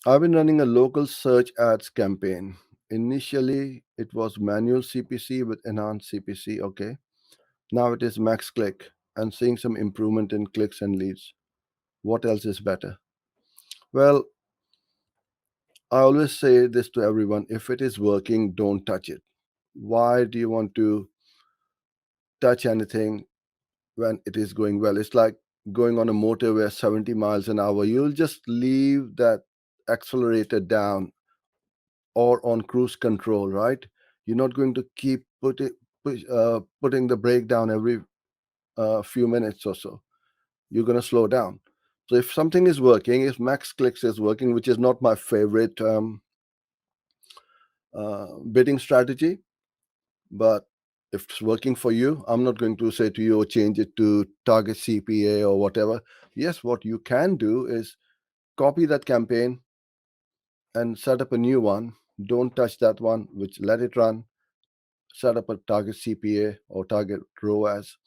I've been running a local search ads campaign. Initially, it was manual CPC with enhanced CPC. Okay. Now it is max click and seeing some improvement in clicks and leads. What else is better? Well, I always say this to everyone, if it is working, don't touch it. Why do you want to touch anything when it is going well? It's like going on a motorway at 70 miles an hour. You'll just leave that accelerator down or on cruise control, right? You're not going to keep putting the brake down every few minutes or so. You're going to slow down. So if something is working, if max clicks is working, which is not my favorite bidding strategy, but if it's working for you, I'm not going to say to you, change it to target CPA or whatever. Yes, what you can do is copy that campaign and set up a new one. Don't touch that one, which let it run. Set up a target CPA or target ROAS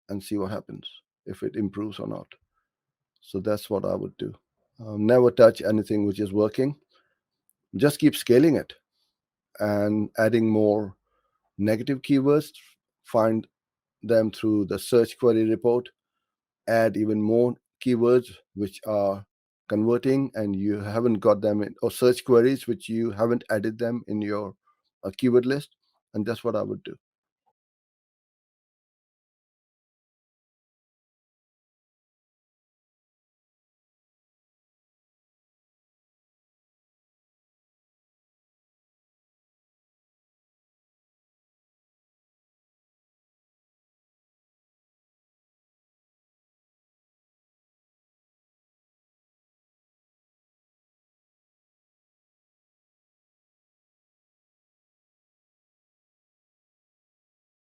and see what happens, if it improves or not. So that's what I would do. Never touch anything which is working. Just keep scaling it and adding more negative keywords. Find them through the search query report. Add even more keywords which are converting and you haven't got them in, or search queries which you haven't added them in your keyword list. And that's what I would do.